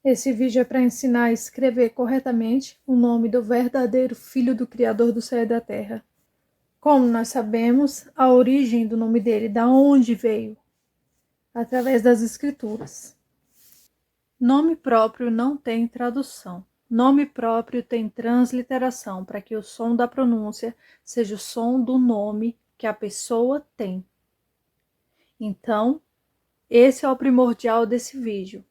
Esse vídeo é para ensinar a escrever corretamente o nome do verdadeiro Filho do Criador do céu e da terra. Como nós sabemos a origem do nome dele, da onde veio? Através das Escrituras. Nome próprio não tem tradução. Nome próprio tem transliteração, para que o som da pronúncia seja o som do nome que a pessoa tem. Então, esse é o primordial desse vídeo,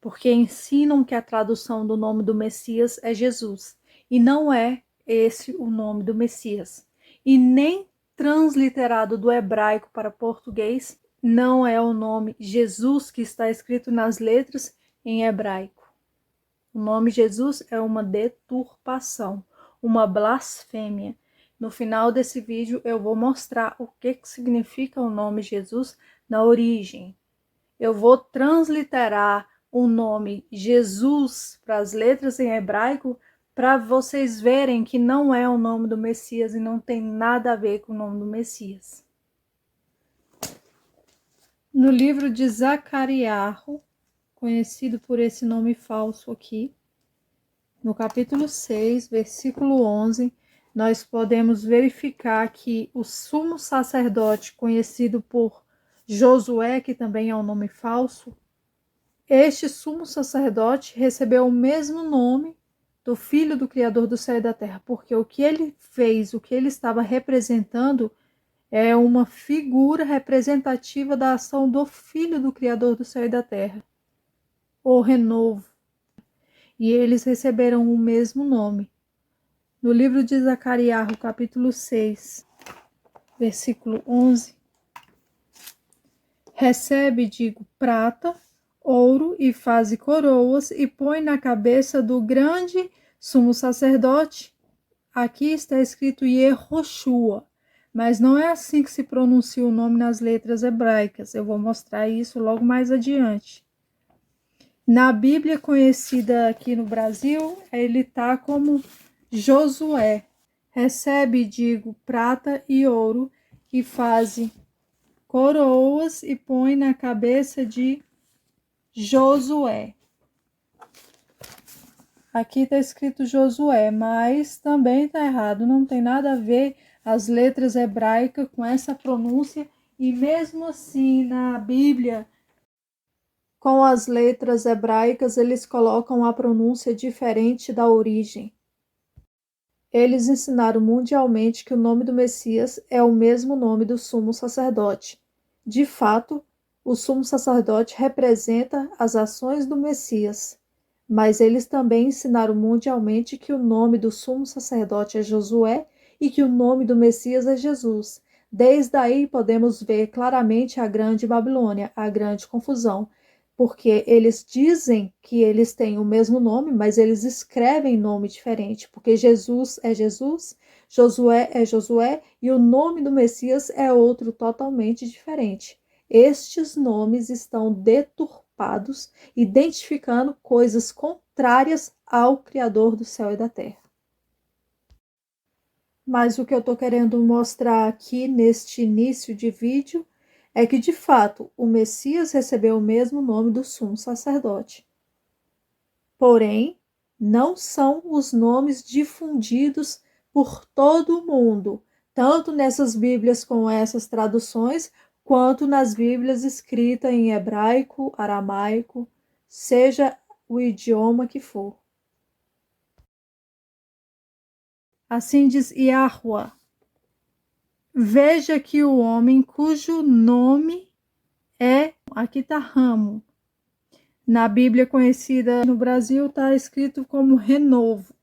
porque ensinam que a tradução do nome do Messias é Jesus, e não é esse o nome do Messias. E nem transliterado do hebraico para português, não é o nome Jesus que está escrito nas letras em hebraico. O nome Jesus é uma deturpação, uma blasfêmia. No final desse vídeo eu vou mostrar o que significa o nome Jesus na origem. Eu vou transliterar o nome Jesus para as letras em hebraico para vocês verem que não é o nome do Messias e não tem nada a ver com o nome do Messias. No livro de Zacariarro, conhecido por esse nome falso aqui, no capítulo 6, versículo 11, nós podemos verificar que o sumo sacerdote, conhecido por Josué, que também é um nome falso, este sumo sacerdote recebeu o mesmo nome do Filho do Criador do céu e da terra, porque o que ele fez, o que ele estava representando, é uma figura representativa da ação do Filho do Criador do céu e da terra, o renovo. E eles receberam o mesmo nome. No livro de Zacariarro, capítulo 6, versículo 11, recebe, digo, prata, ouro e faze coroas e põe na cabeça do grande sumo sacerdote. Aqui está escrito Yehoshua, mas não é assim que se pronuncia o nome nas letras hebraicas. Eu vou mostrar isso logo mais adiante. Na Bíblia conhecida aqui no Brasil, ele está como Josué. Recebe, digo, prata e ouro e faze coroas e põe na cabeça de Josué. Aqui está escrito Josué, mas também está errado, não tem nada a ver as letras hebraicas com essa pronúncia, e mesmo assim na Bíblia, com as letras hebraicas, eles colocam a pronúncia diferente da origem. Eles ensinaram mundialmente que o nome do Messias é o mesmo nome do sumo sacerdote. De fato, o sumo sacerdote representa as ações do Messias, mas eles também ensinaram mundialmente que o nome do sumo sacerdote é Josué e que o nome do Messias é Jesus. Desde aí podemos ver claramente a grande Babilônia, a grande confusão, porque eles dizem que eles têm o mesmo nome, mas eles escrevem nome diferente, porque Jesus é Jesus, Josué é Josué e o nome do Messias é outro totalmente diferente. Estes nomes estão deturpados, identificando coisas contrárias ao Criador do céu e da terra. Mas o que eu estou querendo mostrar aqui neste início de vídeo é que, de fato, o Messias recebeu o mesmo nome do sumo sacerdote. Porém, não são os nomes difundidos por todo o mundo, tanto nessas Bíblias com essas traduções, quanto nas Bíblias escritas em hebraico, aramaico, seja o idioma que for. Assim diz Yahuwah: veja que o homem cujo nome é, aqui está ramo. Na Bíblia conhecida no Brasil está escrito como renovo.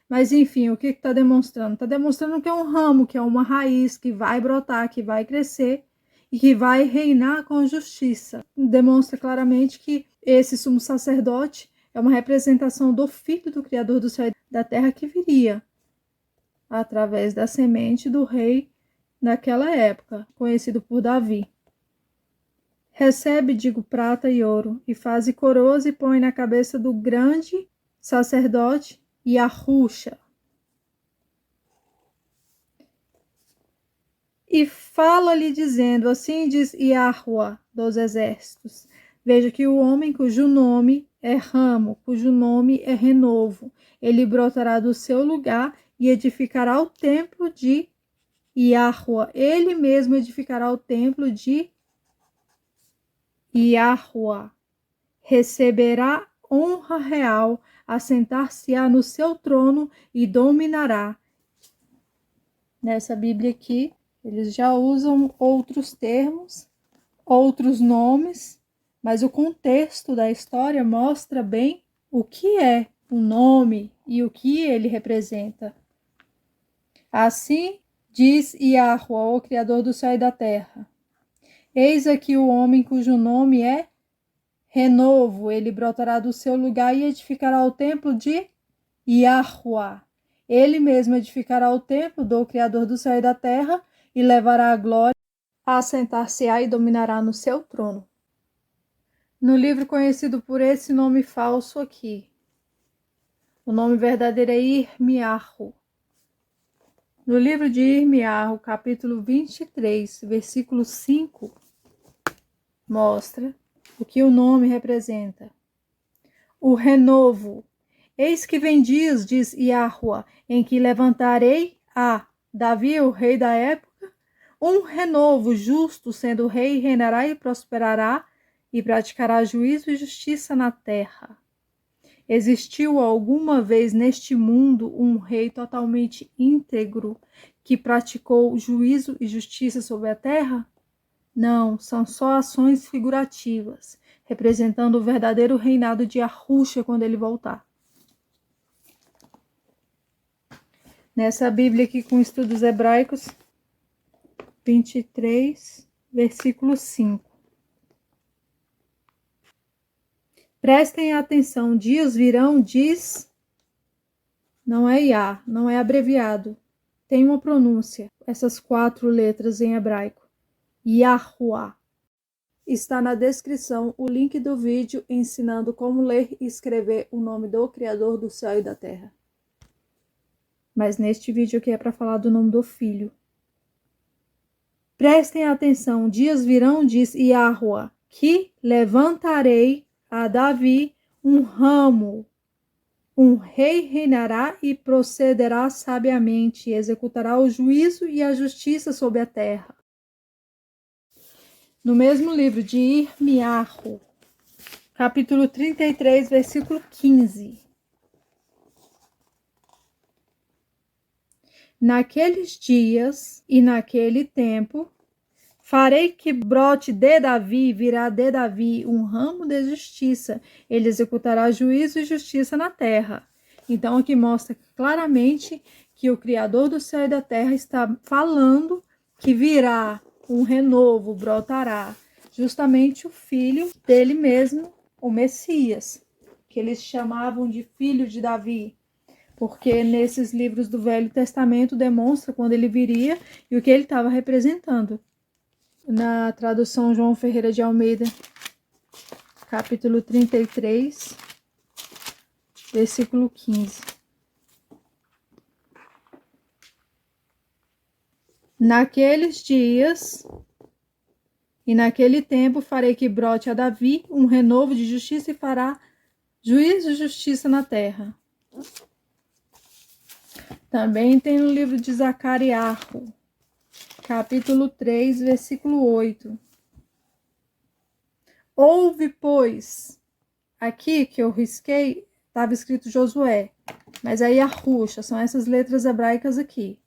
Mas enfim, o que está demonstrando? Está demonstrando que é um ramo, que é uma raiz que vai brotar, que vai crescer e que vai reinar com justiça. Demonstra claramente que esse sumo sacerdote é uma representação do Filho do Criador do céu e da terra que viria através da semente do rei naquela época, conhecido por Davi. Recebe, digo, prata e ouro, e faze coroas e põe na cabeça do grande sacerdote Yahushua. E fala-lhe dizendo, assim diz Yahuwah dos exércitos, veja que o homem cujo nome é ramo, cujo nome é renovo. Ele brotará do seu lugar e edificará o templo de Yahuwah. Ele mesmo edificará o templo de Yahuwah. Receberá honra real, assentar-se-á no seu trono e dominará. Nessa Bíblia aqui, eles já usam outros termos, outros nomes, mas o contexto da história mostra bem o que é o nome e o que ele representa. Assim diz Yahuwah, o Criador do céu e da terra: eis aqui o homem cujo nome é Renovo, ele brotará do seu lugar e edificará o templo de Yahuwah. Ele mesmo edificará o templo do Criador do céu e da terra e levará a glória, assentar-se-á e dominará no seu trono. No livro conhecido por esse nome falso aqui, o nome verdadeiro é Irmiarro. No livro de Irmiarro, capítulo 23, versículo 5, mostra o que o nome representa. O renovo. Eis que vem dias, diz Yahuwah, em que levantarei a Davi, o rei da época, um renovo justo, sendo rei, reinará e prosperará e praticará juízo e justiça na terra. Existiu alguma vez neste mundo um rei totalmente íntegro que praticou juízo e justiça sobre a terra? Não, são só ações figurativas, representando o verdadeiro reinado de Yahushua quando ele voltar. Nessa Bíblia aqui com estudos hebraicos, 23, versículo 5. Prestem atenção, dias virão, diz, não é Yah, não é abreviado, tem uma pronúncia, essas 4 letras em hebraico, Yahuwah. Está na descrição o link do vídeo ensinando como ler e escrever o nome do Criador do céu e da terra. Mas neste vídeo aqui é para falar do nome do Filho. Prestem atenção, dias virão, diz Yahuwah, que levantarei a Davi um ramo. Um rei reinará e procederá sabiamente, e executará o juízo e a justiça sobre a terra. No mesmo livro de Irmiarro, capítulo 33, versículo 15. Naqueles dias e naquele tempo, farei que brote de Davi, virá de Davi um ramo de justiça. Ele executará juízo e justiça na terra. Então aqui mostra claramente que o Criador do céu e da terra está falando que virá um renovo, brotará justamente o filho dele mesmo, o Messias, que eles chamavam de filho de Davi, porque nesses livros do Velho Testamento demonstra quando ele viria e o que ele estava representando. Na tradução João Ferreira de Almeida, capítulo 33, versículo 15. Naqueles dias e naquele tempo farei que brote a Davi um renovo de justiça e fará juízo e justiça na terra. Também tem no livro de Zacariarro, capítulo 3, versículo 8. Ouve, pois, aqui que eu risquei, estava escrito Josué, mas é Yahushua, são essas letras hebraicas aqui.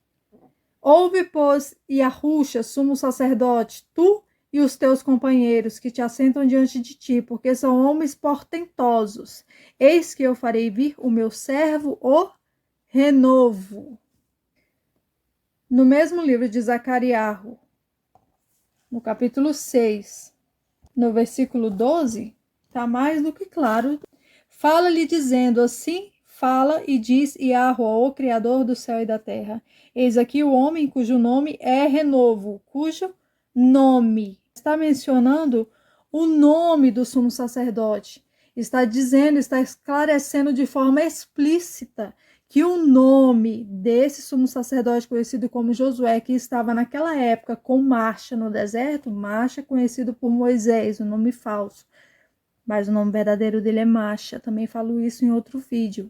Ouve, pois, Yahushua, sumo sacerdote, tu e os teus companheiros que te assentam diante de ti, porque são homens portentosos. Eis que eu farei vir o meu servo, o renovo. No mesmo livro de Zacariarro, no capítulo 6, no versículo 12, está mais do que claro. Fala-lhe dizendo assim, fala e diz Yahuwah, o Criador do céu e da terra. Eis aqui o homem cujo nome é renovo, cujo nome. Está mencionando o nome do sumo sacerdote. Está dizendo, está esclarecendo de forma explícita que o nome desse sumo sacerdote conhecido como Josué, que estava naquela época com marcha no deserto, marcha conhecido por Moisés, um nome falso. mas o nome verdadeiro dele é Masha. Também falo isso em outro vídeo.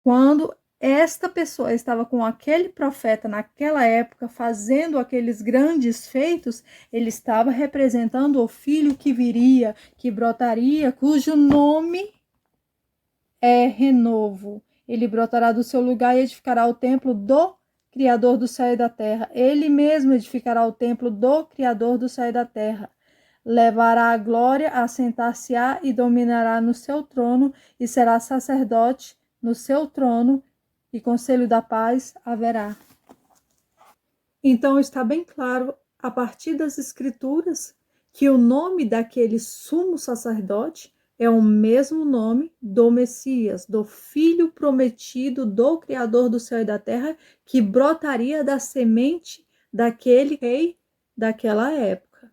Quando esta pessoa estava com aquele profeta naquela época, fazendo aqueles grandes feitos, ele estava representando o filho que viria, que brotaria, cujo nome é renovo. Ele brotará do seu lugar e edificará o templo do Criador do céu e da terra. Ele mesmo edificará o templo do Criador do céu e da terra. Levará a glória, assentar-se-á e dominará no seu trono, e será sacerdote no seu trono, e conselho da paz haverá. Então está bem claro, a partir das Escrituras, que o nome daquele sumo sacerdote é o mesmo nome do Messias, do Filho prometido do Criador do céu e da terra, que brotaria da semente daquele rei daquela época.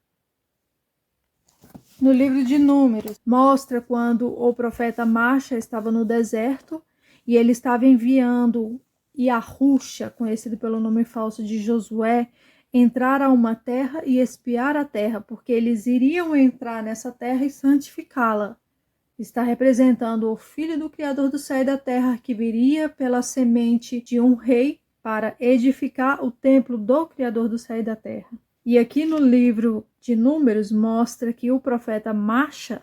No livro de Números, mostra quando o profeta Masha estava no deserto e ele estava enviando Yahusha, conhecido pelo nome falso de Josué, entrar a uma terra e espiar a terra, porque eles iriam entrar nessa terra e santificá-la. Está representando o filho do Criador do céu e da terra, que viria pela semente de um rei para edificar o templo do Criador do céu e da terra. E aqui no livro de Números mostra que o profeta Masha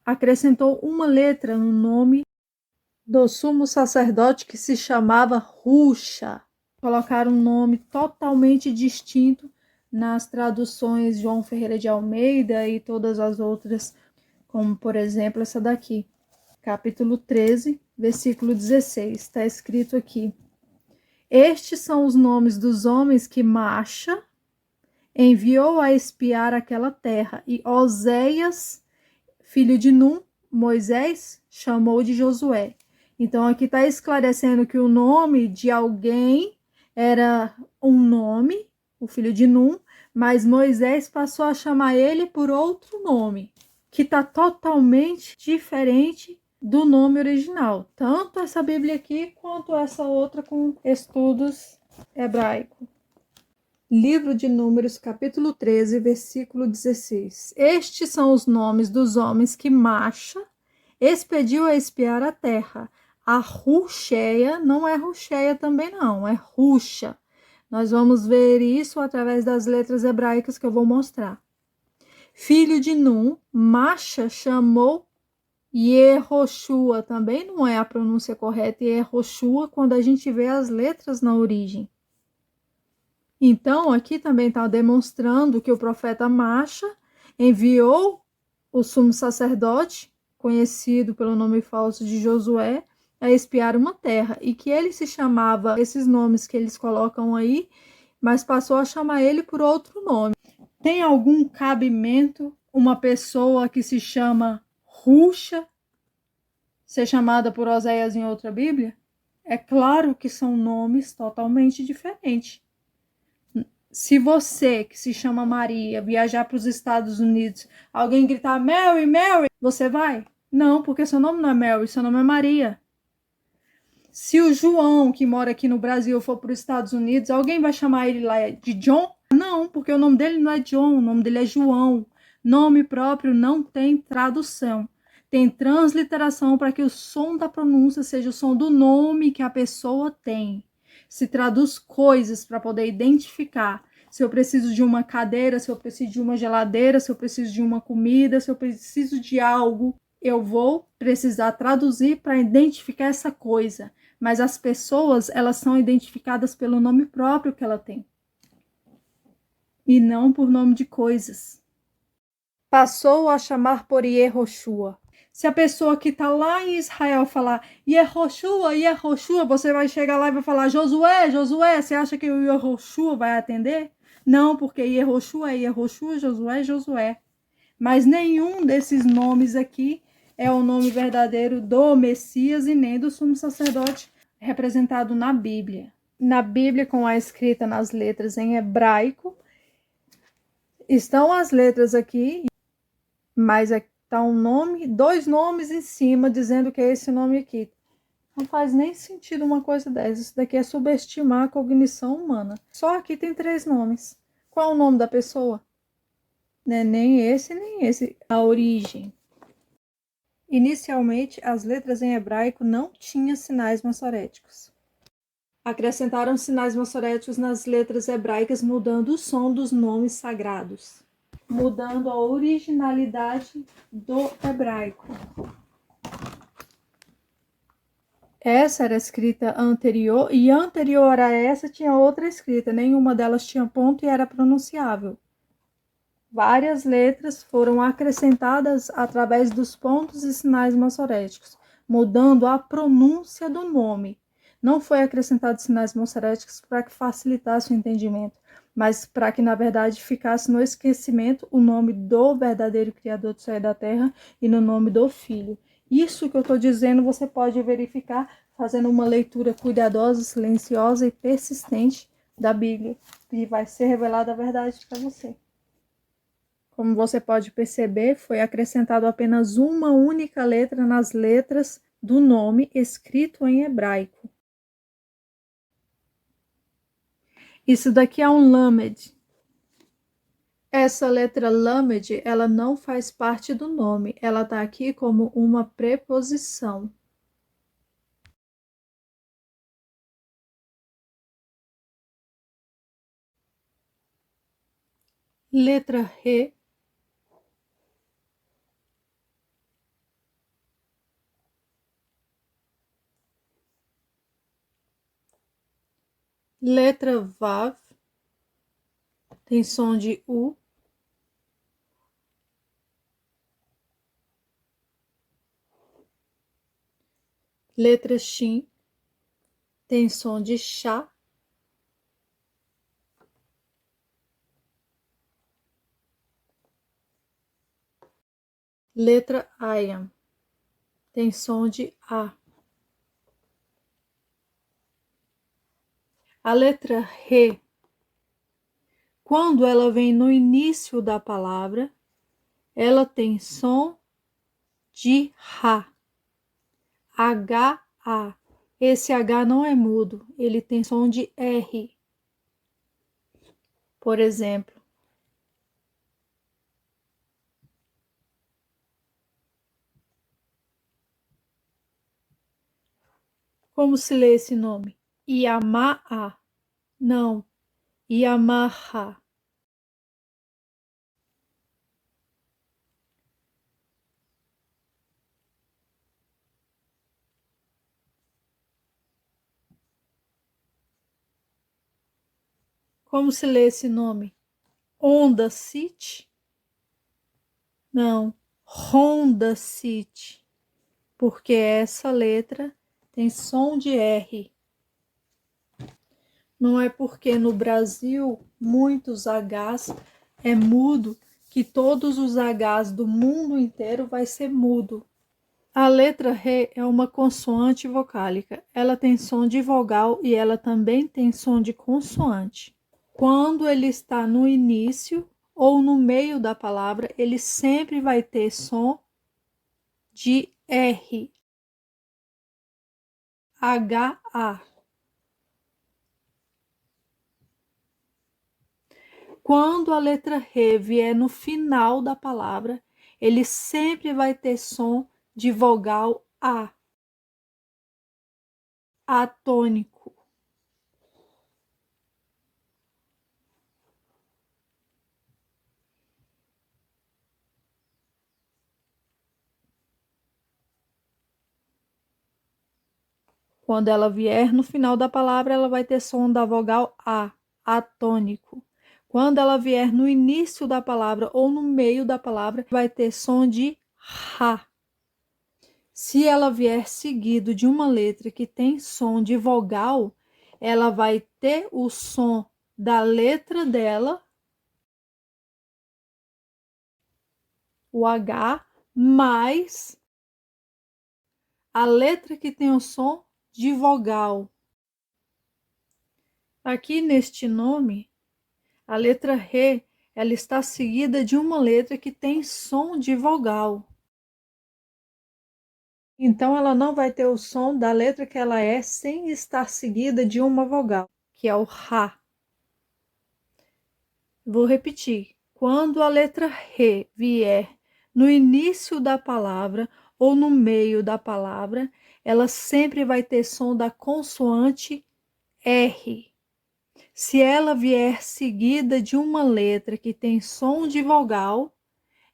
acrescentou uma letra no nome do sumo sacerdote que se chamava Husha. Colocaram um nome totalmente distinto nas traduções João Ferreira de Almeida e todas as outras, como por exemplo essa daqui, capítulo 13, versículo 16, está escrito aqui: estes são os nomes dos homens que Masha enviou a espiar aquela terra, e Oséias, filho de Num, Moisés, chamou de Josué. Então aqui está esclarecendo que o nome de alguém era um nome, o filho de Num, mas Moisés passou a chamar ele por outro nome, que está totalmente diferente do nome original. Tanto essa Bíblia aqui, quanto essa outra com estudos hebraicos. Livro de Números, capítulo 13, versículo 16. Estes são os nomes dos homens que Masha expediu a espiar a terra. A Rusheia não é Rusheia também não, é Rusha. Nós vamos ver isso através das letras hebraicas que eu vou mostrar. Filho de Num, Masha chamou Yehoshua, também não é a pronúncia correta, Yehoshua, quando a gente vê as letras na origem. Então, aqui também está demonstrando que o profeta Masha enviou o sumo sacerdote, conhecido pelo nome falso de Josué, a espiar uma terra, e que ele se chamava, esses nomes que eles colocam aí, mas passou a chamar ele por outro nome. Tem algum cabimento uma pessoa que se chama Rusha ser chamada por Oséias em outra Bíblia? É claro que são nomes totalmente diferentes. Se você, que se chama Maria, viajar para os Estados Unidos, alguém gritar Mary, Mary, você vai? Não, porque seu nome não é Mary, seu nome é Maria. Se o João, que mora aqui no Brasil, for para os Estados Unidos, alguém vai chamar ele lá de John? Não, porque o nome dele não é John, o nome dele é João. Nome próprio não tem tradução. Tem transliteração para que o som da pronúncia seja o som do nome que a pessoa tem. Se traduz coisas para poder identificar. Se eu preciso de uma cadeira, se eu preciso de uma geladeira, se eu preciso de uma comida, se eu preciso de algo, eu vou precisar traduzir para identificar essa coisa. Mas as pessoas, elas são identificadas pelo nome próprio que ela tem. E não por nome de coisas. Passou a chamar por Yehoshua. Se a pessoa que está lá em Israel falar Yehoshua, Yehoshua, você vai chegar lá e vai falar Josué, Josué. Você acha que o Yehoshua vai atender? Não, porque Yehoshua é Yehoshua, Josué é Josué. Mas nenhum desses nomes aqui é o nome verdadeiro do Messias e nem do sumo sacerdote representado na Bíblia. Na Bíblia, com a escrita nas letras em hebraico, estão as letras aqui, mas está um nome, dois nomes em cima, dizendo que é esse nome aqui. Não faz nem sentido uma coisa dessa. Isso daqui é subestimar a cognição humana. Só aqui tem 3 nomes. Qual é o nome da pessoa? Não é nem esse, nem esse. A origem. Inicialmente, as letras em hebraico não tinham sinais massoréticos. Acrescentaram sinais massoréticos nas letras hebraicas, mudando o som dos nomes sagrados, mudando a originalidade do hebraico. Essa era a escrita anterior, e anterior a essa tinha outra escrita, nenhuma delas tinha ponto e era pronunciável. Várias letras foram acrescentadas através dos pontos e sinais massoréticos, mudando a pronúncia do nome. Não foi acrescentado sinais massoréticos para que facilitasse o entendimento, mas para que, na verdade, ficasse no esquecimento o nome do verdadeiro Criador do céu e da terra e no nome do Filho. Isso que eu estou dizendo você pode verificar fazendo uma leitura cuidadosa, silenciosa e persistente da Bíblia, e vai ser revelada a verdade para você. Como você pode perceber, foi acrescentado apenas uma única letra nas letras do nome escrito em hebraico. Isso daqui é um lamed. Essa letra lamed, ela não faz parte do nome, ela está aqui como uma preposição. Letra Re. Letra Vav, tem som de U. Letra Shin, tem som de Chá. Letra Ayan, tem som de A. A letra Re, quando ela vem no início da palavra, ela tem som de Ra. H-A. Esse H não é mudo, ele tem som de R. Por exemplo, como se lê esse nome? Yamaha. Não, Yamaha. Como se lê esse nome? Honda City? Não, Honda City. Porque essa letra tem som de R. Não é porque no Brasil muitos Hs é mudo que todos os Hs do mundo inteiro vai ser mudo. A letra Re é uma consoante vocálica. Ela tem som de vogal e ela também tem som de consoante. Quando ele está no início ou no meio da palavra, ele sempre vai ter som de R. H-A. Quando a letra Re vier no final da palavra, ele sempre vai ter som de vogal A. Atônico. Quando ela vier no final da palavra, ela vai ter som da vogal A. Atônico. Quando ela vier no início da palavra ou no meio da palavra, vai ter som de Ra. Se ela vier seguido de uma letra que tem som de vogal, ela vai ter o som da letra dela, o H, mais a letra que tem o som de vogal. Aqui neste nome, a letra Re, ela está seguida de uma letra que tem som de vogal. Então, ela não vai ter o som da letra que ela é sem estar seguida de uma vogal, que é o Ra. Vou repetir. Quando a letra Re vier no início da palavra ou no meio da palavra, ela sempre vai ter som da consoante R. Se ela vier seguida de uma letra que tem som de vogal,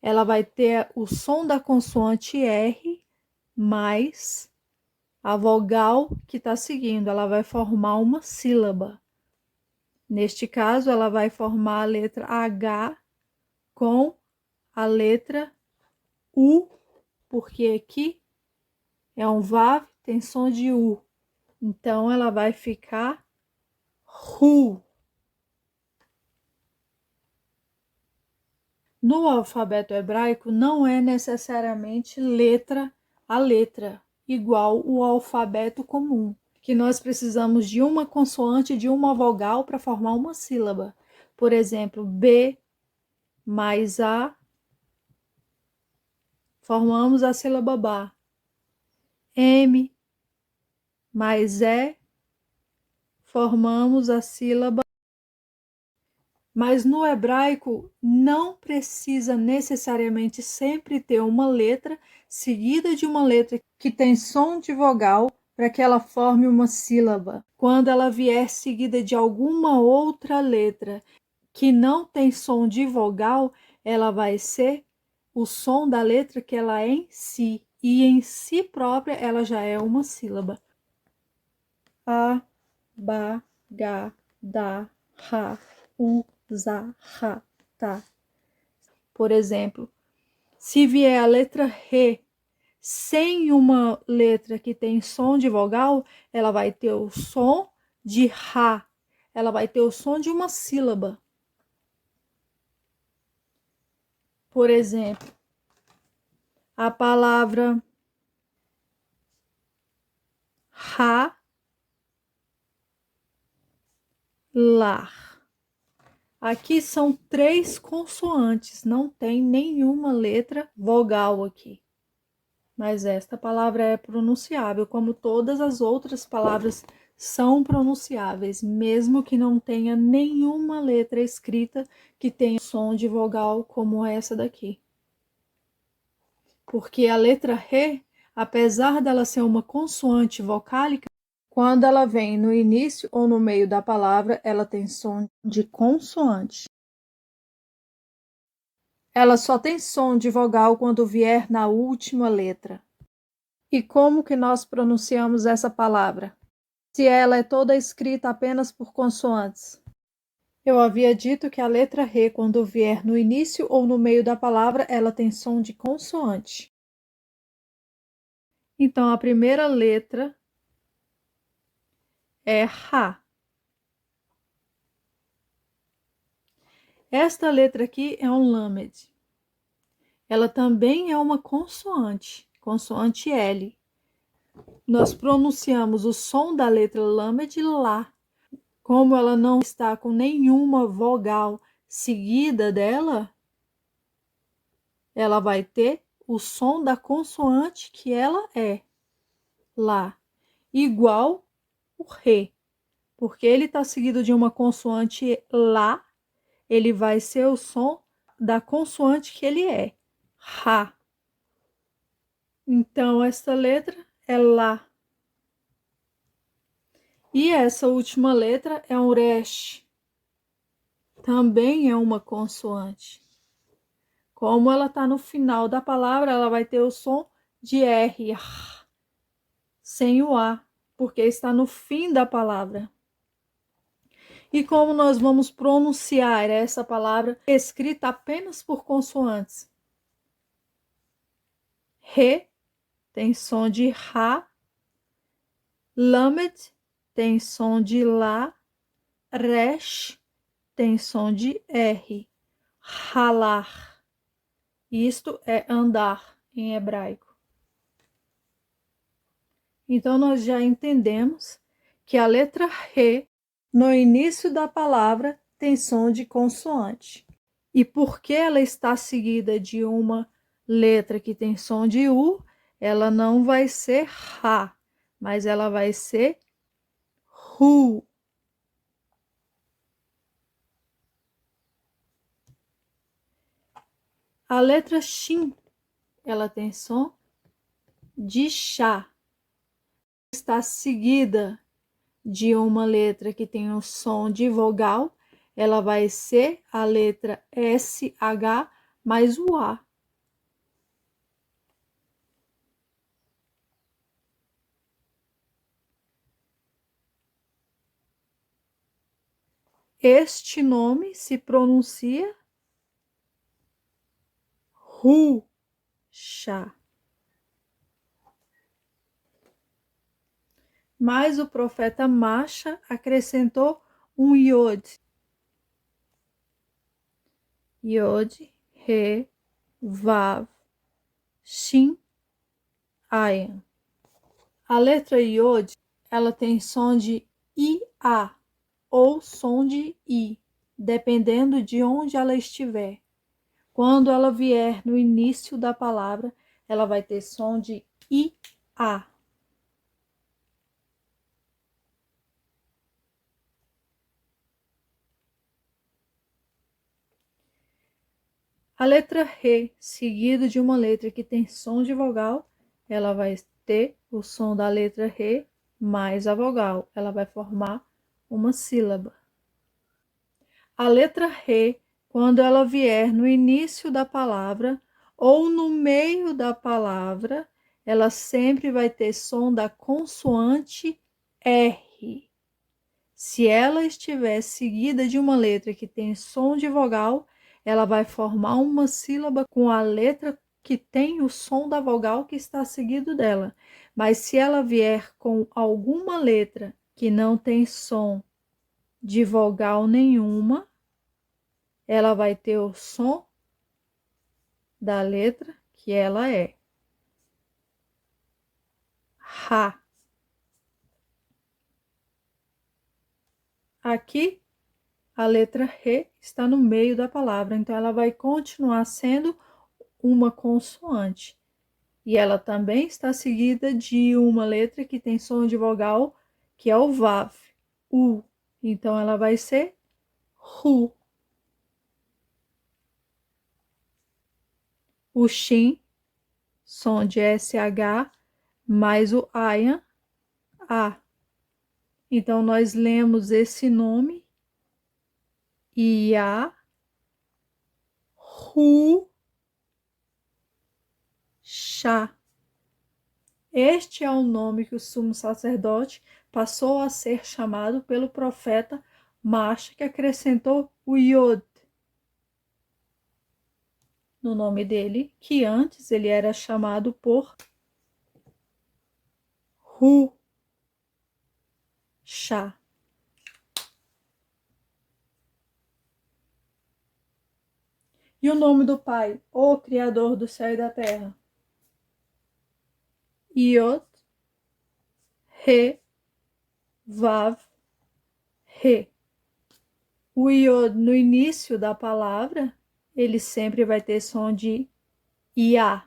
ela vai ter o som da consoante R mais a vogal que está seguindo. Ela vai formar uma sílaba. Neste caso, ela vai formar a letra H com a letra U, porque aqui é um VAV, tem som de U. Então, ela vai ficar RU. No alfabeto hebraico, não é necessariamente letra a letra, igual o alfabeto comum, que nós precisamos de uma consoante e de uma vogal para formar uma sílaba. Por exemplo, B mais A, formamos a sílaba Ba. M mais E, formamos a sílaba. Mas no hebraico não precisa necessariamente sempre ter uma letra seguida de uma letra que tem som de vogal para que ela forme uma sílaba. Quando ela vier seguida de alguma outra letra que não tem som de vogal, ela vai ser o som da letra que ela é em si. E em si própria ela já é uma sílaba. A, ba, ga, da, ra, u, za, ra, tá. Por exemplo, se vier a letra Re sem uma letra que tem som de vogal, ela vai ter o som de Ra. Ela vai ter o som de uma sílaba. Por exemplo, a palavra Ra, lar. Aqui são 3 consoantes, não tem nenhuma letra vogal aqui. Mas esta palavra é pronunciável, como todas as outras palavras são pronunciáveis, mesmo que não tenha nenhuma letra escrita que tenha som de vogal como essa daqui. Porque a letra Re, apesar dela ser uma consoante vocálica, quando ela vem no início ou no meio da palavra, ela tem som de consoante. Ela só tem som de vogal quando vier na última letra. E como que nós pronunciamos essa palavra? Se ela é toda escrita apenas por consoantes. Eu havia dito que a letra Re, quando vier no início ou no meio da palavra, ela tem som de consoante. Então, a primeira letra é Ra. Esta letra aqui é um lamed. Ela também é uma consoante, consoante L. Nós pronunciamos o som da letra lamed lá. Como ela não está com nenhuma vogal seguida dela, ela vai ter o som da consoante que ela é, lá, igual o Re, porque ele está seguido de uma consoante lá, ele vai ser o som da consoante que ele é, Ra. Então, essa letra é Lá. E essa última letra é um Resh, também é uma consoante. Como ela está no final da palavra, ela vai ter o som de R, sem o A, porque está no fim da palavra. E como nós vamos pronunciar essa palavra escrita apenas por consoantes? Re tem som de Ra, Lamed tem som de Lá, Resh tem som de R, Ralar. Isto é andar em hebraico. Então, nós já entendemos que a letra Re, no início da palavra, tem som de consoante. E porque ela está seguida de uma letra que tem som de U, ela não vai ser Ra, mas ela vai ser Ru. A letra Shin, ela tem som de chá está seguida de uma letra que tem o som de vogal, ela vai ser a letra SH mais o A. Este nome se pronuncia Ru-chá. Mas o profeta Masha acrescentou um Yod. Yod, Re, Vav, Shin, Ayin. A letra Yod, ela tem som de IA ou som de I, dependendo de onde ela estiver. Quando ela vier no início da palavra, ela vai ter som de IA. A letra Re, seguido de uma letra que tem som de vogal, ela vai ter o som da letra Re mais a vogal. Ela vai formar uma sílaba. A letra Re, quando ela vier no início da palavra ou no meio da palavra, ela sempre vai ter som da consoante R. Se ela estiver seguida de uma letra que tem som de vogal, ela vai formar uma sílaba com a letra que tem o som da vogal que está seguido dela. Mas se ela vier com alguma letra que não tem som de vogal nenhuma, ela vai ter o som da letra que ela é. Ra. Aqui, a letra Re está no meio da palavra, então ela vai continuar sendo uma consoante. E ela também está seguida de uma letra que tem som de vogal, que é o Vav, U. Então ela vai ser Ru. O Shin, som de SH, mais o Ayan, A. Então nós lemos esse nome, Ia, Ru, Chá. Este é o nome que o sumo sacerdote passou a ser chamado pelo profeta Masha, que acrescentou o Yod no nome dele, que antes ele era chamado por Ru-chá. E o nome do Pai, o Criador do céu e da terra? Yod, Re, Vav, Re. O Yod no início da palavra, ele sempre vai ter som de Ia.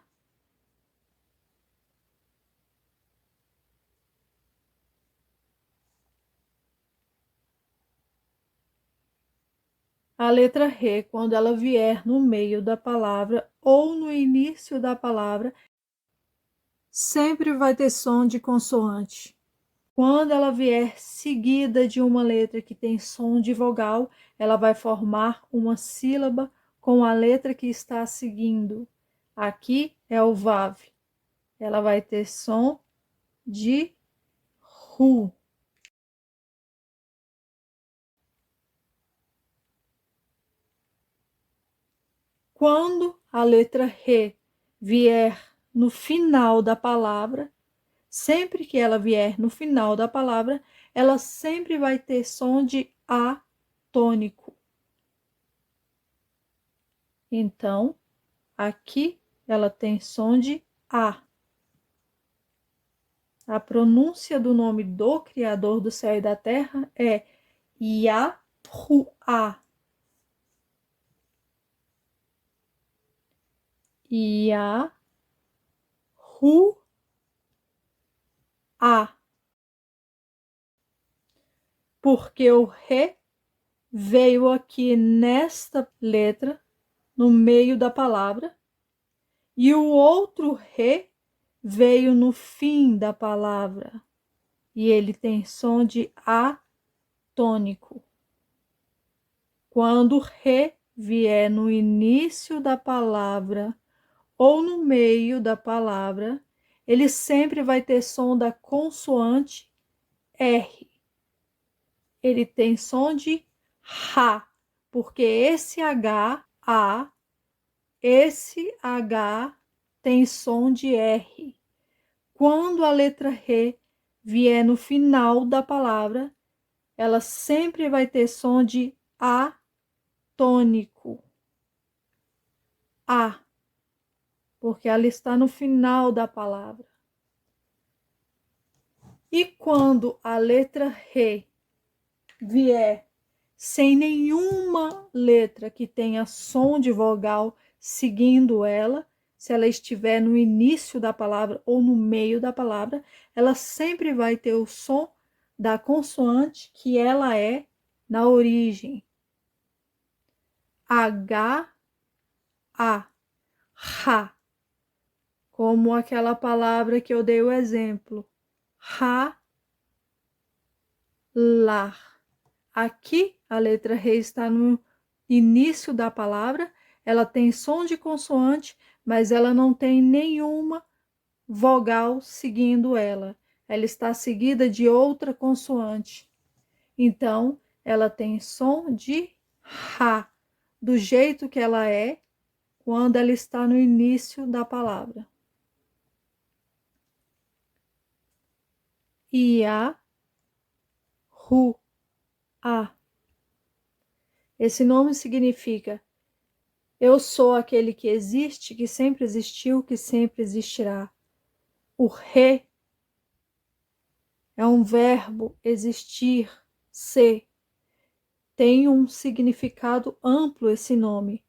A letra Re, quando ela vier no meio da palavra ou no início da palavra, sempre vai ter som de consoante. Quando ela vier seguida de uma letra que tem som de vogal, ela vai formar uma sílaba com a letra que está seguindo. Aqui é o Vav. Ela vai ter som de Ru. Quando a letra Re vier no final da palavra, sempre que ela vier no final da palavra, ela sempre vai ter som de A tônico. Então, aqui ela tem som de A. A pronúncia do nome do Criador do céu e da terra é Yahuá. Yahuá. Porque o Re veio aqui nesta letra, no meio da palavra, e o outro Re veio no fim da palavra e ele tem som de A tônico. Quando Re vier no início da palavra ou no meio da palavra, ele sempre vai ter som da consoante R. Ele tem som de Ra, porque esse H, A, esse H tem som de R. Quando a letra Re vier no final da palavra, ela sempre vai ter som de A tônico. A, porque ela está no final da palavra. E quando a letra Re vier sem nenhuma letra que tenha som de vogal seguindo ela, se ela estiver no início da palavra ou no meio da palavra, ela sempre vai ter o som da consoante que ela é na origem. H, A, Ra. Como aquela palavra que eu dei o exemplo. Ra, lar. Aqui a letra Re está no início da palavra, ela tem som de consoante, mas ela não tem nenhuma vogal seguindo ela. Ela está seguida de outra consoante. Então, ela tem som de Ra, do jeito que ela é quando ela está no início da palavra. Ia, Ru, A. Esse nome significa eu sou aquele que existe, que sempre existiu, que sempre existirá. O Re é um verbo existir, ser. Tem um significado amplo esse nome,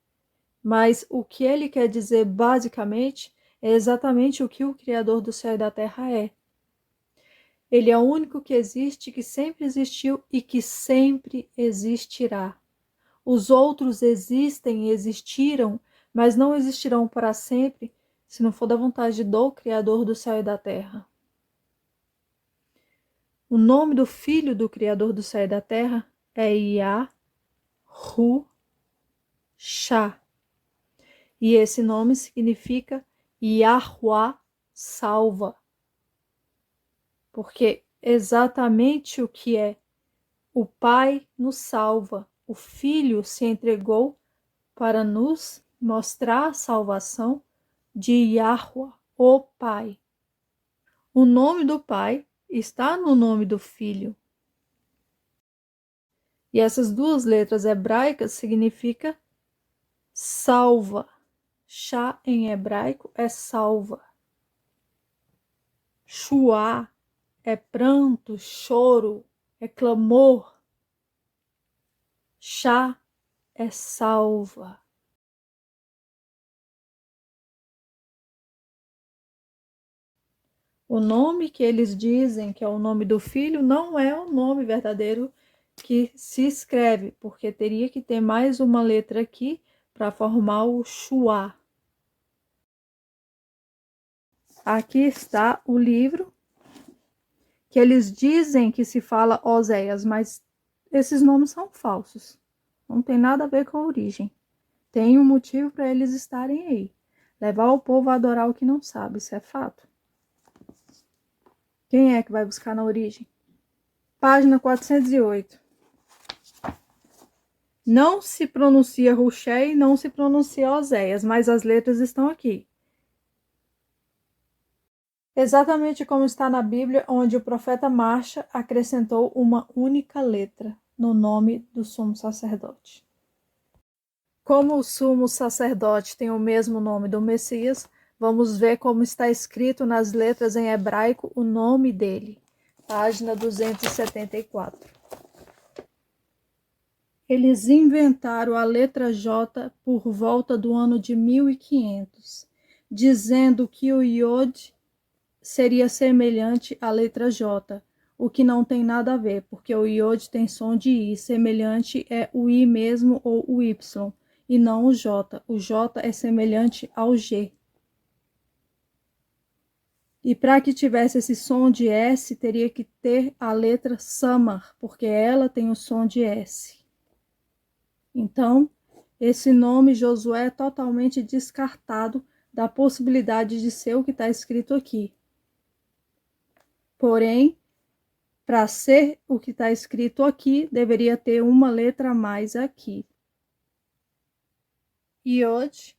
mas o que ele quer dizer basicamente é exatamente o que o Criador do céu e da terra é. Ele é o único que existe, que sempre existiu e que sempre existirá. Os outros existem, existiram, mas não existirão para sempre, se não for da vontade do Criador do céu e da terra. O nome do filho do Criador do céu e da terra é Yahushua. E esse nome significa Yahuwah salva. Porque exatamente o que é o Pai nos salva. O Filho se entregou para nos mostrar a salvação de Yahuwah, o Pai. O nome do Pai está no nome do Filho. E essas duas letras hebraicas significam salva. Shá em hebraico é salva. Shuá é pranto, choro, é clamor. Shá é salva. O nome que eles dizem que é o nome do filho não é o nome verdadeiro que se escreve, porque teria que ter mais uma letra aqui para formar o Shuá. Aqui está o livro que eles dizem que se fala Oséias, mas esses nomes são falsos. Não tem nada a ver com a origem. Tem um motivo para eles estarem aí. Levar o povo a adorar o que não sabe, isso é fato. Quem é que vai buscar na origem? Página 408. Não se pronuncia Ruxé e não se pronuncia Oséias, mas as letras estão aqui. Exatamente como está na Bíblia, onde o profeta Marcha acrescentou uma única letra no nome do sumo sacerdote. Como o sumo sacerdote tem o mesmo nome do Messias, vamos ver como está escrito nas letras em hebraico o nome dele. Página 274. Eles inventaram a letra J por volta do ano de 1500, dizendo que o Yod seria semelhante à letra J, o que não tem nada a ver, porque o Yod tem som de I, semelhante é o I mesmo ou o Y, e não o J. O J é semelhante ao G. E para que tivesse esse som de S, teria que ter a letra Samar, porque ela tem o som de S. Então, esse nome Josué é totalmente descartado da possibilidade de ser o que está escrito aqui. Porém, para ser o que está escrito aqui, deveria ter uma letra a mais aqui. Yod,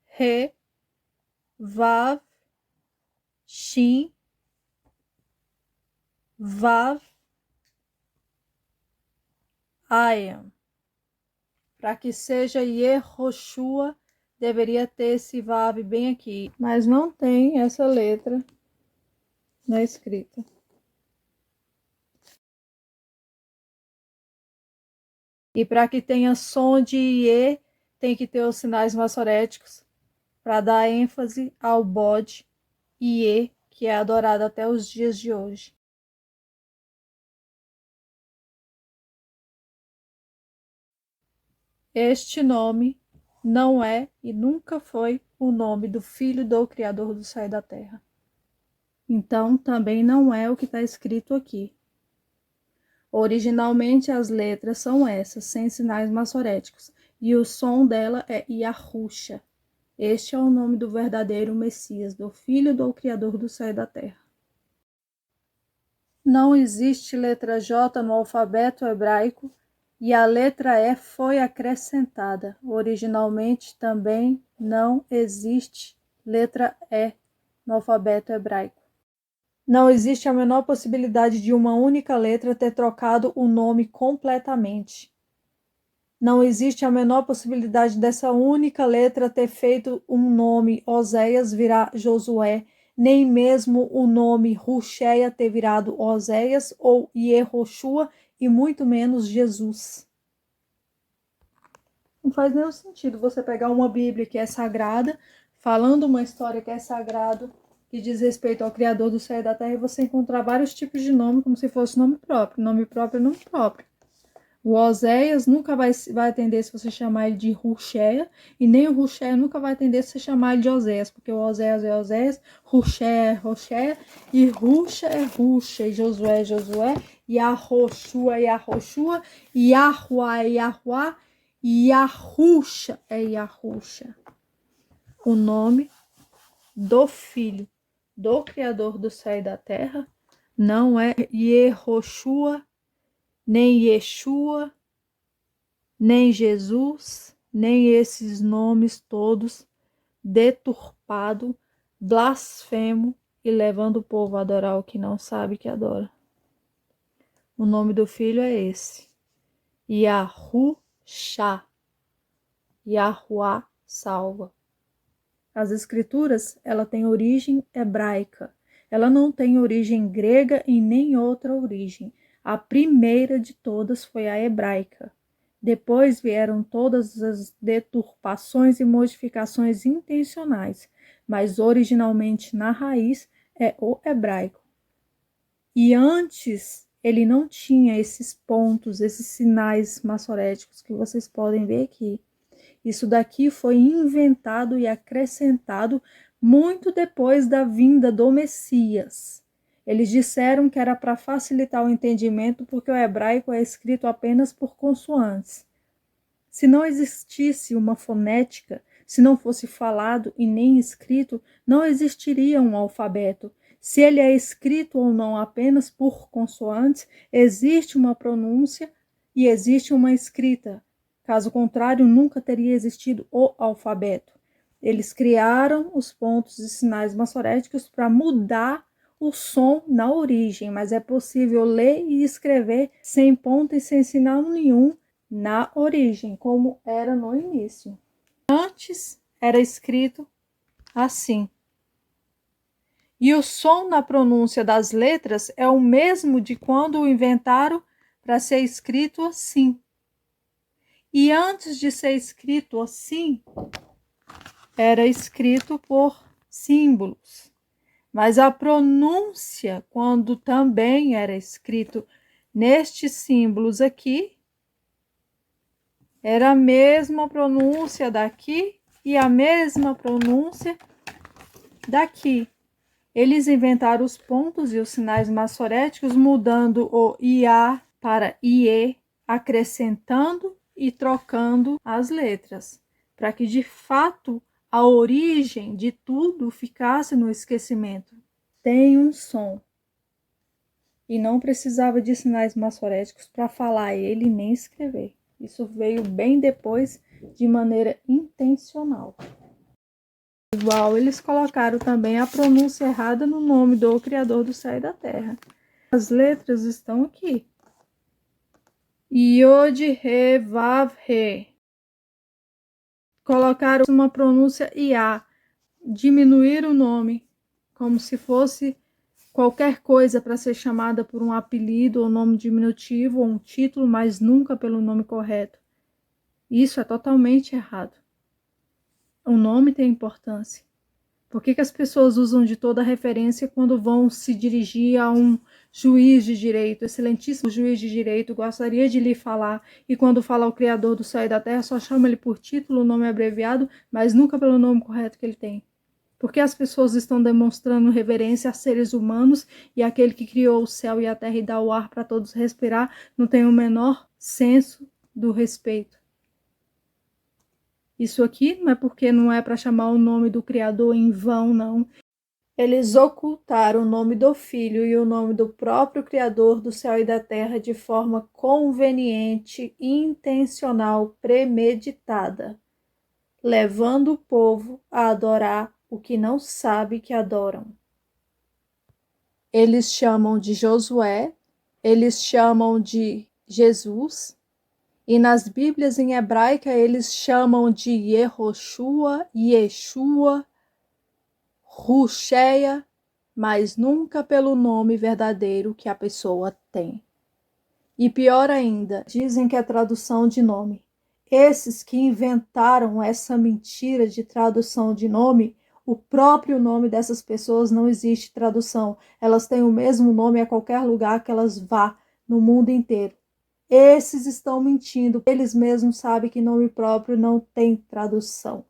Re, Vav, Shin, Vav, Ayan. Para que seja Yehoshua, deveria ter esse Vav bem aqui. Mas não tem essa letra na escrita. E para que tenha som de Ie, tem que ter os sinais maçoréticos para dar ênfase ao bode Ie, que é adorado até os dias de hoje. Este nome não é e nunca foi o nome do Filho do Criador do céu e da terra. Então, também não é o que está escrito aqui. Originalmente, as letras são essas, sem sinais maçoréticos, e o som dela é Yahusha. Este é o nome do verdadeiro Messias, do Filho do Criador do céu e da terra. Não existe letra J no alfabeto hebraico e a letra E foi acrescentada. Originalmente também não existe letra E no alfabeto hebraico. Não existe a menor possibilidade de uma única letra ter trocado o nome completamente. Não existe a menor possibilidade dessa única letra ter feito um nome Oséias virar Josué, nem mesmo o nome Ruxéia ter virado Oséias ou Yehoshua, e muito menos Jesus. Não faz nenhum sentido você pegar uma Bíblia que é sagrada, falando uma história que é sagrada, que diz respeito ao Criador do céu e da terra, e você encontrar vários tipos de nome como se fosse nome próprio. Nome próprio é nome próprio. O Oséias nunca vai atender se você chamar ele de Ruxéia, e nem o Ruxéia nunca vai atender se você chamar ele de Oséias, porque o Oséias é Oséias, Ruxéia é Ruxéia, e Ruxa é Ruxa, e Josué é Josué, e Yahoshua é Yahoshua, e Yahuá é Yahuá, e Yahusha é Yahusha. O nome do Filho do Criador do céu e da terra não é Yehoshua, nem Yeshua, nem Jesus, nem esses nomes todos deturpado, blasfemo e levando o povo a adorar o que não sabe que adora. O nome do filho é esse: Yahusha. Yahuá salva. As escrituras, ela tem origem hebraica. Ela não tem origem grega e nem outra origem. A primeira de todas foi a hebraica. Depois vieram todas as deturpações e modificações intencionais, mas originalmente na raiz é o hebraico. E antes ele não tinha esses pontos, esses sinais maçoréticos que vocês podem ver aqui. Isso daqui foi inventado e acrescentado muito depois da vinda do Messias. Eles disseram que era para facilitar o entendimento porque o hebraico é escrito apenas por consoantes. Se não existisse uma fonética, se não fosse falado e nem escrito, não existiria um alfabeto. Se ele é escrito ou não apenas por consoantes, existe uma pronúncia e existe uma escrita. Caso contrário, nunca teria existido o alfabeto. Eles criaram os pontos e sinais maçoréticos para mudar o som na origem, mas é possível ler e escrever sem ponto e sem sinal nenhum na origem, como era no início. Antes era escrito assim. E o som na pronúncia das letras é o mesmo de quando o inventaram para ser escrito assim. E antes de ser escrito assim, era escrito por símbolos. Mas a pronúncia, quando também era escrito nestes símbolos aqui, era a mesma pronúncia daqui e a mesma pronúncia daqui. Eles inventaram os pontos e os sinais maçoréticos, mudando o IA para IE, acrescentando e trocando as letras, para que de fato a origem de tudo ficasse no esquecimento. Tem um som. E não precisava de sinais maçoréticos para falar ele nem escrever. Isso veio bem depois, de maneira intencional. Igual eles colocaram também a pronúncia errada no nome do Criador do céu e da terra. As letras estão aqui. Yod, Re, Vav, Re. Colocaram uma pronúncia IA. Diminuíram o nome, como se fosse qualquer coisa para ser chamada por um apelido ou nome diminutivo ou um título, mas nunca pelo nome correto. Isso é totalmente errado. O nome tem importância. Por que as pessoas usam de toda referência quando vão se dirigir a um juiz de direito? Excelentíssimo juiz de direito, gostaria de lhe falar. E quando fala o Criador do céu e da terra, só chama ele por título, nome abreviado, mas nunca pelo nome correto que ele tem. Porque as pessoas estão demonstrando reverência a seres humanos e aquele que criou o céu e a terra e dá o ar para todos respirar não tem o menor senso do respeito. Isso aqui não é porque não é para chamar o nome do Criador em vão, não. Eles ocultaram o nome do Filho e o nome do próprio Criador do céu e da terra de forma conveniente, intencional, premeditada, levando o povo a adorar o que não sabe que adoram. Eles chamam de Josué, eles chamam de Jesus, e nas Bíblias em hebraica eles chamam de Yehoshua, Yeshua, Rusheia, mas nunca pelo nome verdadeiro que a pessoa tem. E pior ainda, dizem que é tradução de nome. Esses que inventaram essa mentira de tradução de nome, o próprio nome dessas pessoas não existe tradução. Elas têm o mesmo nome a qualquer lugar que elas vá no mundo inteiro. Esses estão mentindo. Eles mesmos sabem que nome próprio não tem tradução.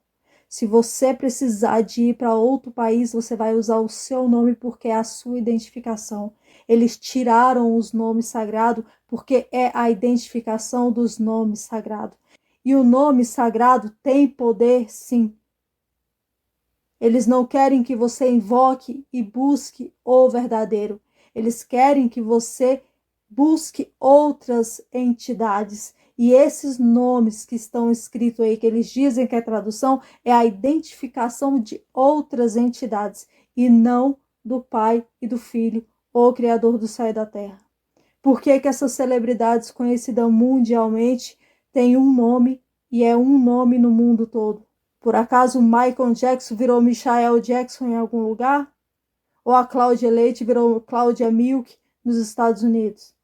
Se você precisar de ir para outro país, você vai usar o seu nome porque é a sua identificação. Eles tiraram os nomes sagrados porque é a identificação dos nomes sagrados. E o nome sagrado tem poder, sim. Eles não querem que você invoque e busque o verdadeiro. Eles querem que você busque outras entidades. E esses nomes que estão escritos aí, que eles dizem que é tradução, é a identificação de outras entidades e não do Pai e do Filho, o Criador do céu e da terra. Por que essas celebridades conhecidas mundialmente têm um nome e é um nome no mundo todo? Por acaso Michael Jackson virou Michael Jackson em algum lugar? Ou a Cláudia Leite virou Cláudia Milk nos Estados Unidos?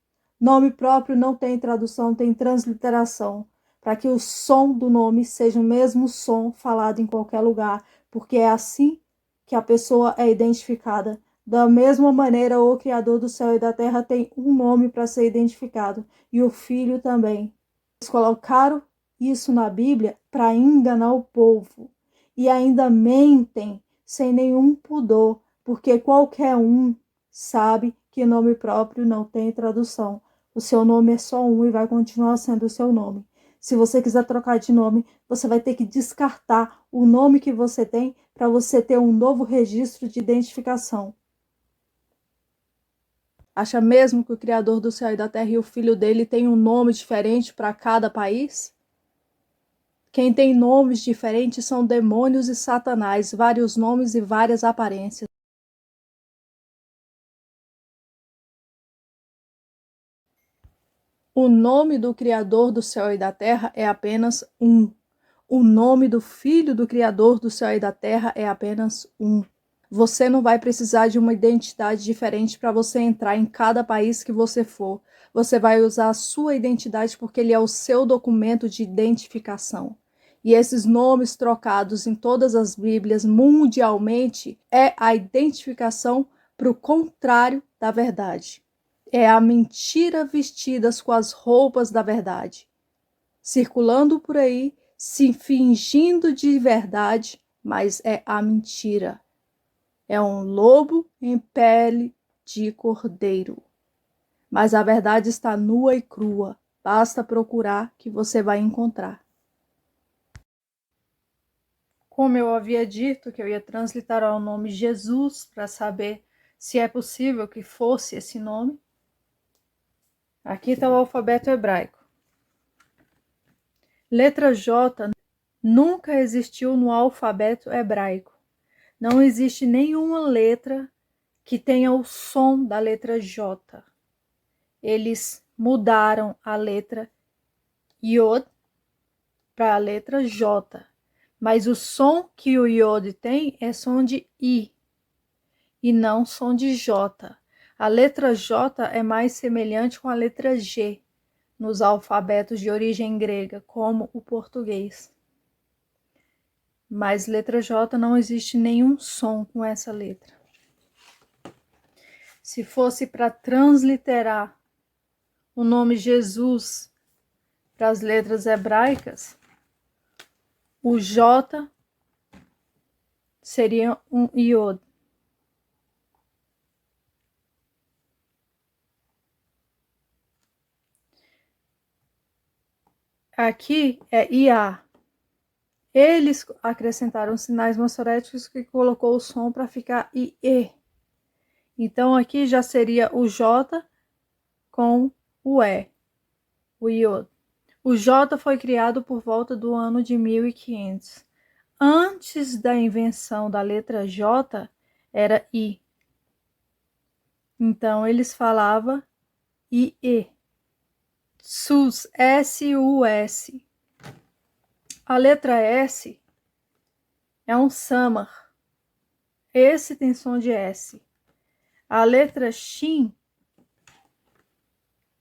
Nome próprio não tem tradução, tem transliteração, para que o som do nome seja o mesmo som falado em qualquer lugar, porque é assim que a pessoa é identificada. Da mesma maneira, o Criador do céu e da terra tem um nome para ser identificado, e o Filho também. Eles colocaram isso na Bíblia para enganar o povo, e ainda mentem sem nenhum pudor, porque qualquer um sabe que nome próprio não tem tradução. O seu nome é só um e vai continuar sendo o seu nome. Se você quiser trocar de nome, você vai ter que descartar o nome que você tem para você ter um novo registro de identificação. Acha mesmo que o Criador do céu e da terra e o Filho dele têm um nome diferente para cada país? Quem tem nomes diferentes são demônios e Satanás, vários nomes e várias aparências. O nome do Criador do céu e da terra é apenas um. O nome do Filho do Criador do céu e da terra é apenas um. Você não vai precisar de uma identidade diferente para você entrar em cada país que você for. Você vai usar a sua identidade porque ele é o seu documento de identificação. E esses nomes trocados em todas as Bíblias mundialmente é a identificação para o contrário da verdade. É a mentira vestidas com as roupas da verdade, circulando por aí, se fingindo de verdade, mas é a mentira. é um lobo em pele de cordeiro. Mas a verdade está nua e crua. Basta procurar que você vai encontrar. Como eu havia dito que eu ia transliterar o nome Jesus para saber se é possível que fosse esse nome, aqui está o alfabeto hebraico. Letra J nunca existiu no alfabeto hebraico. Não existe nenhuma letra que tenha o som da letra J. Eles mudaram a letra Yod para a letra J. Mas o som que o Yod tem é som de I e não som de J. A letra J é mais semelhante com a letra G nos alfabetos de origem grega, como o português. Mas letra J não existe nenhum som com essa letra. Se fosse para transliterar o nome Jesus para as letras hebraicas, o J seria um Iod. Aqui é IA. Eles acrescentaram sinais massoréticos que colocou o som para ficar IE. Então aqui já seria o J com o E, o Iod. O J foi criado por volta do ano de 1500. Antes da invenção da letra J, era I. Então eles falavam IE. SUS, S-U-S. A letra S é um samar. Esse tem som de S. A letra Shin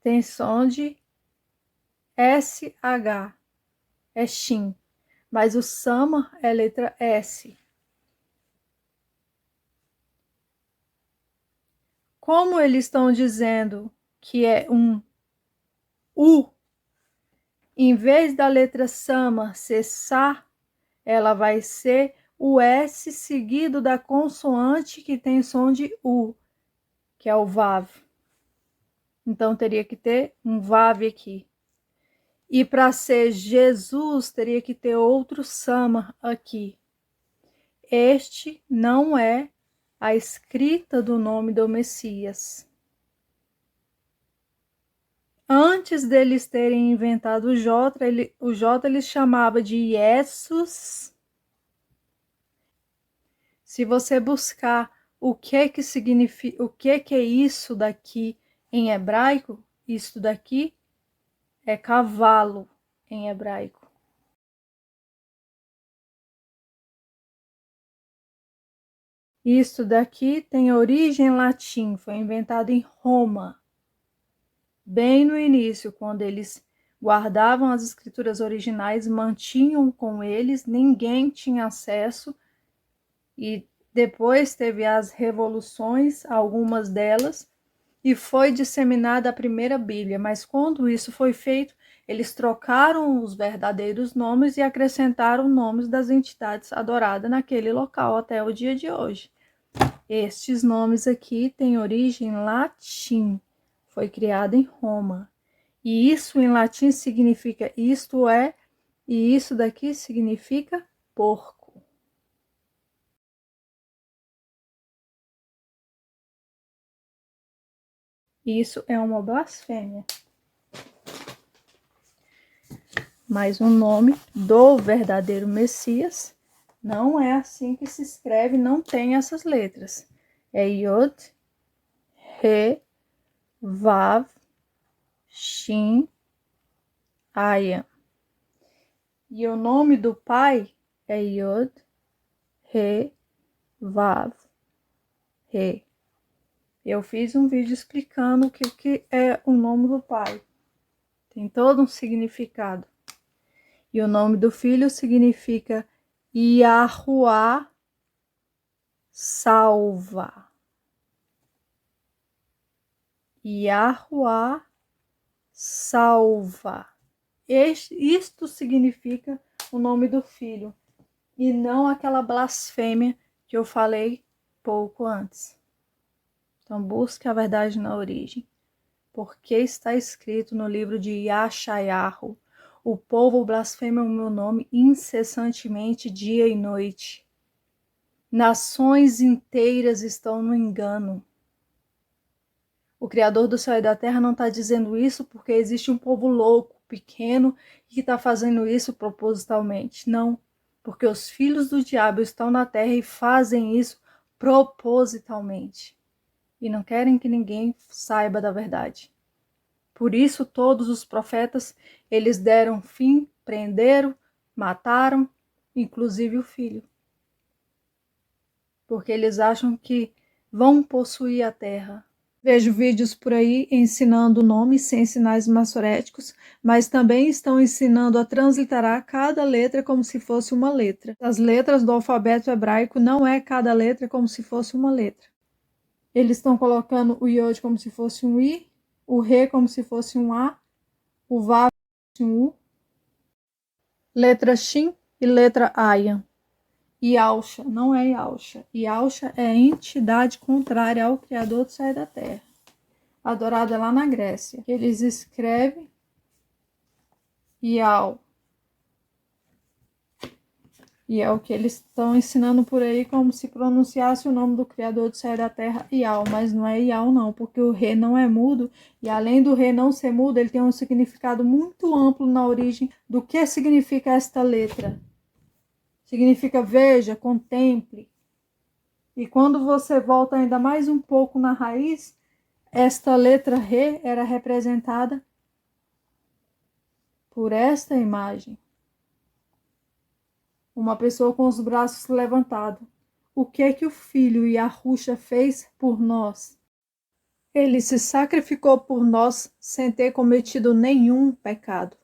tem som de SH. É Shin. Mas o samar é letra S. Como eles estão dizendo que é um U, em vez da letra samar ser Sa, ela vai ser o S seguido da consoante que tem som de U, que é o Vav. Então teria que ter um Vav aqui. E para ser Jesus, teria que ter outro samar aqui. Este não é a escrita do nome do Messias. Antes deles terem inventado o J, eles chamavam de Jesus. Se você buscar o que significa, o que é isso daqui em hebraico, isso daqui é cavalo em hebraico. Isso daqui tem origem latim, foi inventado em Roma. Bem no início, quando eles guardavam as escrituras originais, mantinham com eles, ninguém tinha acesso, e depois teve as revoluções, algumas delas, e foi disseminada a primeira Bíblia. Mas quando isso foi feito, eles trocaram os verdadeiros nomes e acrescentaram nomes das entidades adoradas naquele local até o dia de hoje. Estes nomes aqui têm origem latim, foi criado em Roma. E isso em latim significa isto é, e isso daqui significa porco. Isso é uma blasfêmia. Mas o nome do verdadeiro Messias não é assim que se escreve, não tem essas letras. É Yod, He, Vav, Shin, Ayin. E o nome do pai é Yod, He, Vav, He. Eu fiz um vídeo explicando o que é o nome do pai. Tem todo um significado. E o nome do filho significa Yahuá salva. Yahuá salva. Isto significa o nome do filho. E não aquela blasfêmia que eu falei pouco antes. Então busque a verdade na origem. Porque está escrito no livro de Yashayahu: o povo blasfema o meu nome incessantemente, dia e noite. Nações inteiras estão no engano. O Criador do céu e da terra não está dizendo isso porque existe um povo louco, pequeno, que está fazendo isso propositalmente. Não, porque os filhos do diabo estão na terra e fazem isso propositalmente. E não querem que ninguém saiba da verdade. Por isso todos os profetas, eles deram fim, prenderam, mataram, inclusive o filho. Porque eles acham que vão possuir a terra. Vejo vídeos por aí ensinando nomes sem sinais maçoréticos, mas também estão ensinando a transliterar cada letra como se fosse uma letra. As letras do alfabeto hebraico não é cada letra como se fosse uma letra. Eles estão colocando o Yod como se fosse um I, o Re como se fosse um A, o Vav como se fosse um U, letra Shin e letra Ayan. Yalcha não é Yalcha. Yalcha é a entidade contrária ao Criador do céu e da terra, adorada lá na Grécia. Eles escrevem Yal. E é o que eles estão ensinando por aí, como se pronunciasse o nome do Criador do céu e da terra, Yal, mas não é Yal não, porque o Re não é mudo, e além do Re não ser mudo, ele tem um significado muito amplo na origem do que significa esta letra. Significa veja, contemple. E quando você volta ainda mais um pouco na raiz, esta letra Re era representada por esta imagem. Uma pessoa com os braços levantados. O que é que o filho Yahushua fez por nós? Ele se sacrificou por nós sem ter cometido nenhum pecado.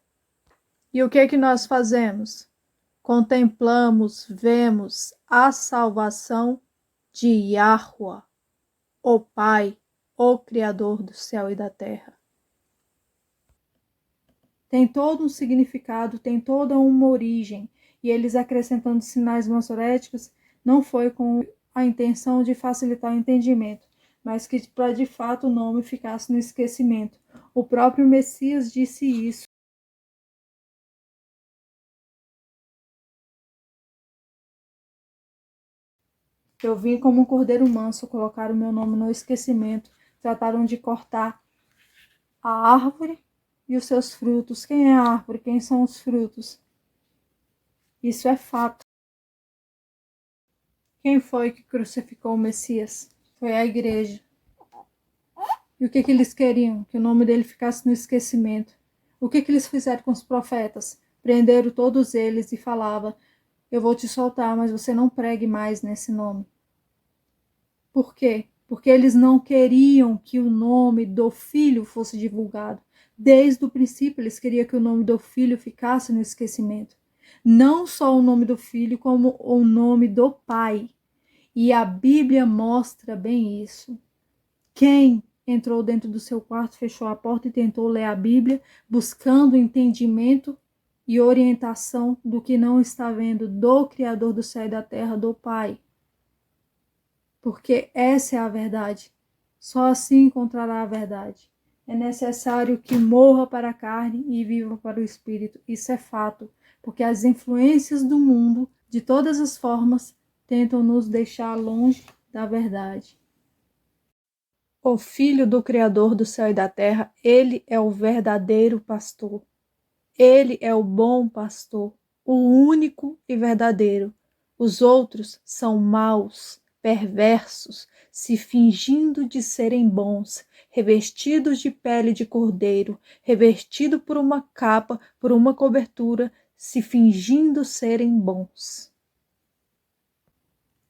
E o que é que nós fazemos? Contemplamos, vemos a salvação de Yahuwah, o Pai, o Criador do céu e da terra. Tem todo um significado, tem toda uma origem. E eles acrescentando sinais maçoréticos não foi com a intenção de facilitar o entendimento, mas que para de fato o nome ficasse no esquecimento. O próprio Messias disse isso. Eu vim como um cordeiro manso, colocar o meu nome no esquecimento. Trataram de cortar a árvore e os seus frutos. Quem é a árvore? Quem são os frutos? Isso é fato. Quem foi que crucificou o Messias? Foi a igreja. E o que eles queriam? Que o nome dele ficasse no esquecimento. O que eles fizeram com os profetas? Prenderam todos eles e falavam: eu vou te soltar, mas você não pregue mais nesse nome. Por quê? Porque eles não queriam que o nome do filho fosse divulgado. Desde o princípio, eles queriam que o nome do filho ficasse no esquecimento. Não só o nome do filho, como o nome do pai. E a Bíblia mostra bem isso. Quem entrou dentro do seu quarto, fechou a porta e tentou ler a Bíblia, buscando entendimento e orientação do que não está vendo do Criador do céu e da terra, do Pai. Porque essa é a verdade. Só assim encontrará a verdade. É necessário que morra para a carne e viva para o espírito. Isso é fato, porque as influências do mundo, de todas as formas, tentam nos deixar longe da verdade. O Filho do Criador do céu e da terra, ele é o verdadeiro pastor. Ele é o bom pastor, o único e verdadeiro. Os outros são maus, perversos, se fingindo de serem bons, revestidos de pele de cordeiro, revestido por uma capa, por uma cobertura, se fingindo serem bons.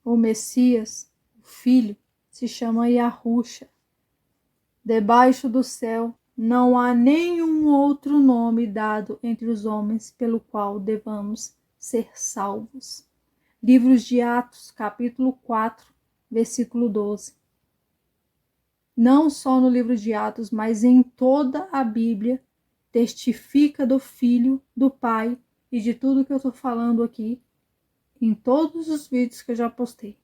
O Messias, o Filho, se chama Yahushua. Debaixo do céu não há nenhum outro nome dado entre os homens pelo qual devamos ser salvos. Livros de Atos, capítulo 4, versículo 12. Não só no livro de Atos, mas em toda a Bíblia, testifica do Filho, do Pai e de tudo que eu estou falando aqui, em todos os vídeos que eu já postei.